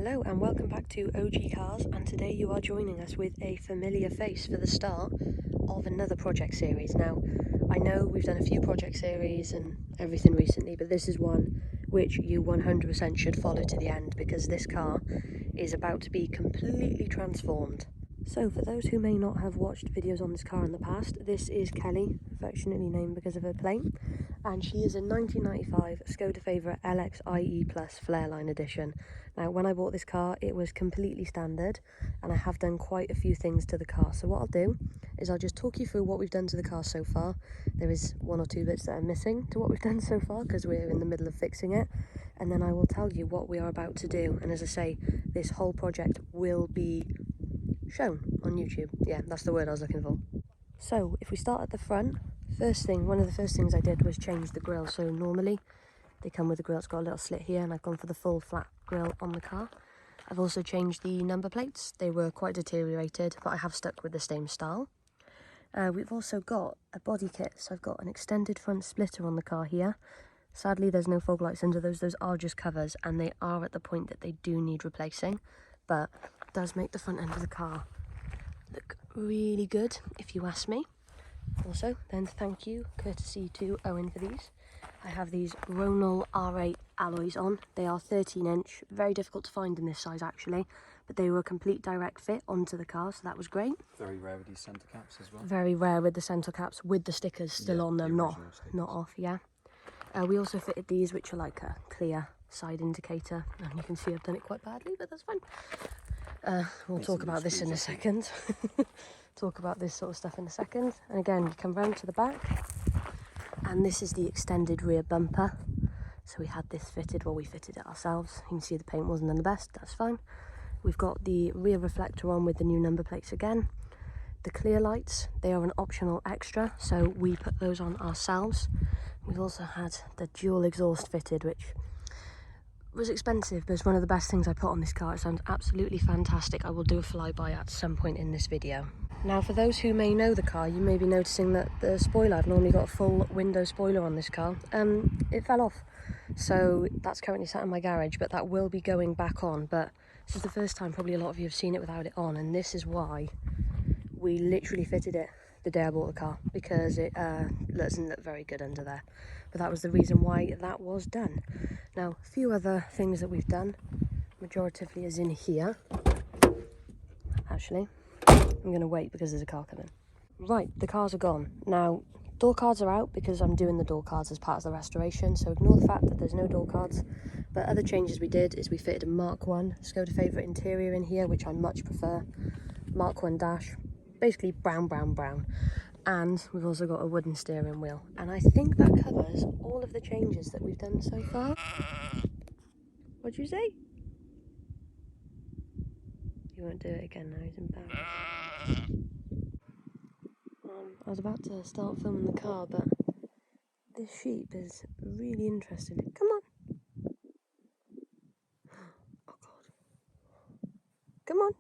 Hello and welcome back to OG Cars, and today you are joining us with a familiar face for the start of another project series. Now, I know we've done a few project series and everything recently, but this is one which you 100% should follow to the end because this car is about to be completely transformed. So for those who may not have watched videos on this car in the past, this is Kelly, affectionately named because of her plate, and she is a 1995 Skoda Favorit LX-IE Plus Flairline Edition. Now when I bought this car it was completely standard, and I have done quite a few things to the car. So what I'll do is I'll just talk you through what we've done to the car so far. There is one or two bits that are missing to what we've done so far because we're in the middle of fixing it, and then I will tell you what we are about to do. And as I say, this whole project will be shown on YouTube. Yeah, that's the word I was looking for. So if we start at the front, one of the first things I did was change the grille. So normally they come with the grille, it's got a little slit here, and I've gone for the full flat grille on the car. I've also changed the number plates. They were quite deteriorated, but I have stuck with the same style. We've also got a body kit, so I've got an extended front splitter on the car here. Sadly there's no fog lights under those are just covers, and they are at the point that they do need replacing, but it does make the front end of the car look really good if you ask me. Also, then thank you, courtesy to Owen, for these. I have these Ronal R8 alloys on. They are 13-inch, very difficult to find in this size actually, but they were a complete direct fit onto the car, so that was great. Very rare with these centre caps as well. Very rare with the centre caps, with the stickers still on them, not off, yeah. We also fitted these, which are like a clear side indicator, and you can see I've done it quite badly, but that's fine. We'll talk about this in a second. Talk about this sort of stuff in a second. And again, you come round to the back, and this is the extended rear bumper. So we had this fitted, well, we fitted it ourselves. You can see the paint wasn't done the best, that's fine. We've got the rear reflector on with the new number plates again. The clear lights, they are an optional extra, so we put those on ourselves. We've also had the dual exhaust fitted, which was expensive, but it's one of the best things I put on this car. It sounds absolutely fantastic. I will do a flyby at some point in this video. Now, for those who may know the car, you may be noticing that the spoiler, I've normally got a full window spoiler on this car. It fell off, so that's currently sat in my garage, but that will be going back on. But this is the first time probably a lot of you have seen it without it on, and this is why we literally fitted it the day I bought the car, because it doesn't look very good under there. But that was the reason why that was done. Now, a few other things that we've done, majoritively is in here. Actually, I'm going to wait because there's a car coming. Right, the cars are gone. Now, door cards are out because I'm doing the door cards as part of the restoration, so ignore the fact that there's no door cards. But other changes we did is we fitted a Mark 1 Skoda Favorit interior in here, which I much prefer. Mark 1 dash, basically brown. And we've also got a wooden steering wheel. And I think that covers all of the changes that we've done so far. What'd you say? He won't do it again now, he's embarrassed. I was about to start filming the car, but this sheep is really interested. Come on. Oh God. Come on.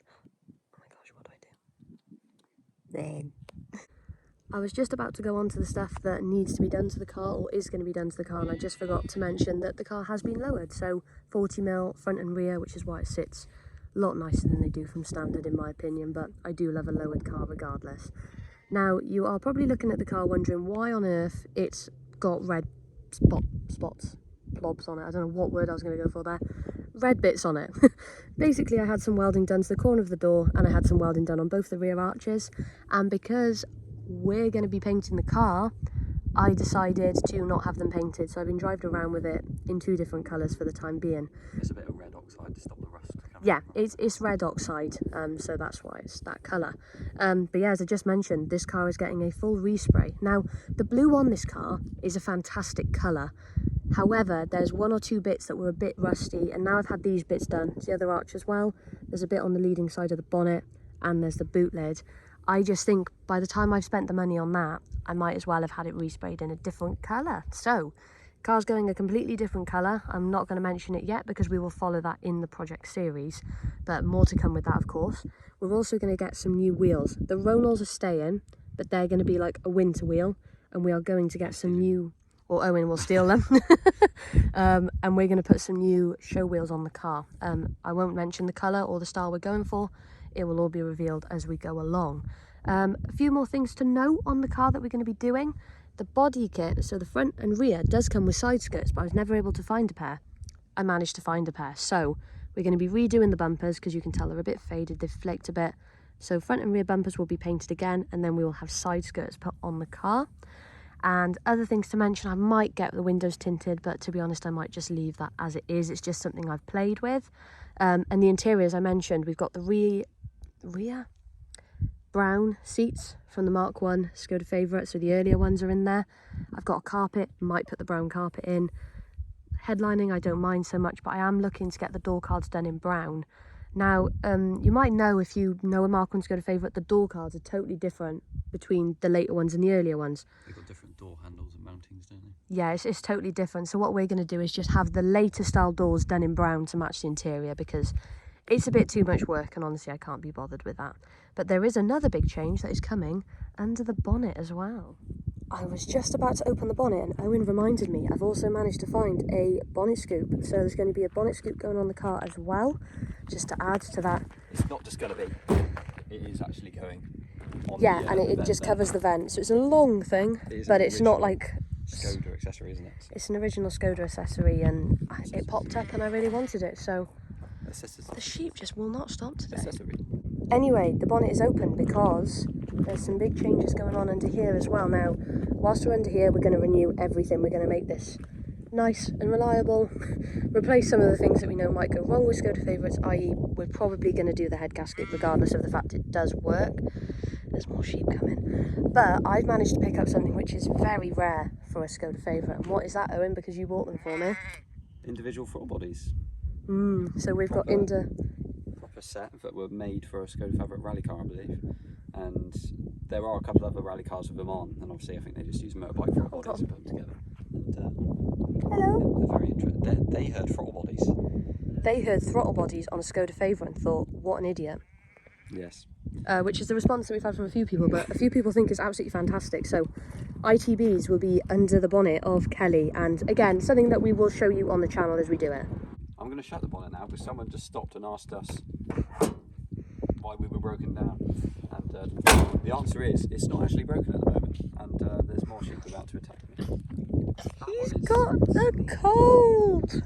Oh my gosh, what do I do? Then. I was just about to go on to the stuff that needs to be done to the car, or is going to be done to the car, and I just forgot to mention that the car has been lowered. So 40mm front and rear, which is why it sits a lot nicer than they do from standard in my opinion, but I do love a lowered car regardless. Now, you are probably looking at the car wondering why on earth it's got red blobs on it. I don't know what word I was going to go for there. Red bits on it. Basically, I had some welding done to the corner of the door, and I had some welding done on both the rear arches, and because we're going to be painting the car, I decided to not have them painted, so I've been driving around with it in two different colours for the time being. It's a bit of red oxide to stop the rust coming. Yeah, it's red oxide, so that's why it's that colour. But yeah, as I just mentioned, this car is getting a full respray. Now, the blue on this car is a fantastic colour. However, there's one or two bits that were a bit rusty, and now I've had these bits done. It's the other arch as well. There's a bit on the leading side of the bonnet, and there's the boot lid. I just think by the time I've spent the money on that, I might as well have had it resprayed in a different colour. So, car's going a completely different colour. I'm not going to mention it yet because we will follow that in the project series, but more to come with that, of course. We're also going to get some new wheels. The Ronals are staying, but they're going to be like a winter wheel, and we are going to get some new or Owen will steal them. And we're going to put some new show wheels on the car. I won't mention the colour or the style we're going for. It will all be revealed as we go along. A few more things to note on the car that we're going to be doing. The body kit, so the front and rear, does come with side skirts, but I was never able to find a pair. I managed to find a pair. So we're going to be redoing the bumpers because you can tell they're a bit faded, they've flaked a bit. So front and rear bumpers will be painted again, and then we will have side skirts put on the car. And other things to mention, I might get the windows tinted, but to be honest, I might just leave that as it is. It's just something I've played with. And the interior, as I mentioned, we've got the rear brown seats from the Mark 1 Skoda Favorit, so the earlier ones are in there. I've got a carpet, might put the brown carpet in. Headlining I don't mind so much, but I am looking to get the door cards done in brown. Now, you might know, if you know a Mark 1 Skoda Favorit, the door cards are totally different between the later ones and the earlier ones. They've got different door handles and mountings, don't they? Yeah, it's totally different. So what we're going to do is just have the later style doors done in brown to match the interior, because it's a bit too much work, and honestly I can't be bothered with that. But there is another big change that is coming under the bonnet as well. I was just about to open the bonnet and Owen reminded me I've also managed to find a bonnet scoop. So there's going to be a bonnet scoop going on the car as well, just to add to that. It's not just going to be, it is actually going on. Yeah, and it just covers the vent. So it's a long thing, but it's not like... Skoda accessory, isn't it? It's an original Skoda accessory, and it popped up and I really wanted it, so... The sheep just will not stop today. Anyway, the bonnet is open because there's some big changes going on under here as well. Now, whilst we're under here, we're going to renew everything. We're going to make this nice and reliable, replace some of the things that we know might go wrong with Skoda Favorites, i.e. we're probably going to do the head gasket regardless of the fact it does work. There's more sheep coming. But I've managed to pick up something which is very rare for a Skoda Favorit. And what is that, Owen? Because you bought them for me. Individual throttle bodies. So we've got proper set that were made for a Skoda Favorit rally car, I believe. And there are a couple of other rally cars with them on, and obviously I think they just use motorbike throttle bodies and put them together. And, hello. They're very interesting. They heard throttle bodies. They heard throttle bodies on a Skoda Favorit and thought, what an idiot. Yes. Which is the response that we've had from a few people, but a few people think it's absolutely fantastic. So ITBs will be under the bonnet of Kelly, and again, something that we will show you on the channel as we do it. I'm going to shut the bonnet now because someone just stopped and asked us why we were broken down, and the answer is it's not actually broken at the moment, and there's more sheep about to attack me. He's got the cold!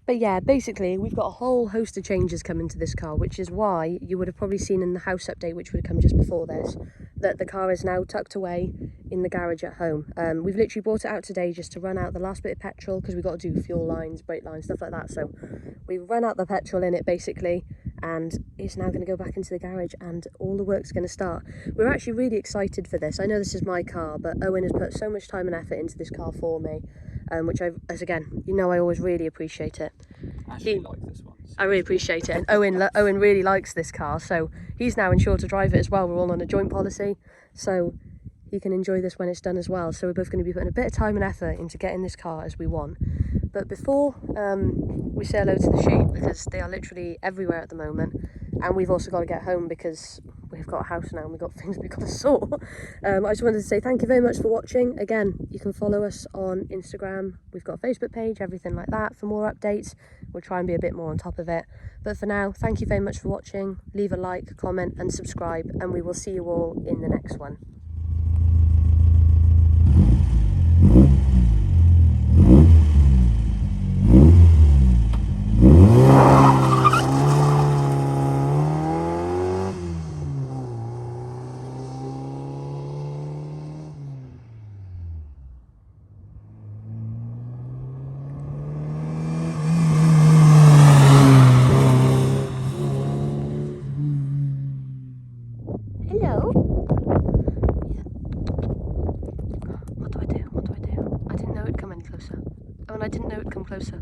But yeah, basically we've got a whole host of changes coming to this car, which is why you would have probably seen in the house update, which would have come just before this, that the car is now tucked away in the garage at home. We've literally brought it out today just to run out the last bit of petrol, because we've got to do fuel lines, brake lines, stuff like that. So we've run out the petrol in it basically, and it's now going to go back into the garage and all the work's going to start. We're actually really excited for this. I know this is my car, but Owen has put so much time and effort into this car for me, which as again, you know, I always really appreciate it. I actually like this one. I really appreciate it, and Owen really likes this car, so he's now insured to drive it as well. We're all on a joint policy, so he can enjoy this when it's done as well. So we're both going to be putting a bit of time and effort into getting this car as we want. But before we say hello to the sheep, because they are literally everywhere at the moment, and we've also got to get home because we've got a house now and we've got things we've got to sort. I just wanted to say thank you very much for watching. Again, you can follow us on Instagram. We've got a Facebook page, everything like that for more updates. We'll try and be a bit more on top of it. But for now, thank you very much for watching. Leave a like, comment and subscribe, and we will see you all in the next one. Hello? Yeah. What do I do? What do I do? I didn't know it'd come any closer. Oh, and I didn't know it'd come closer.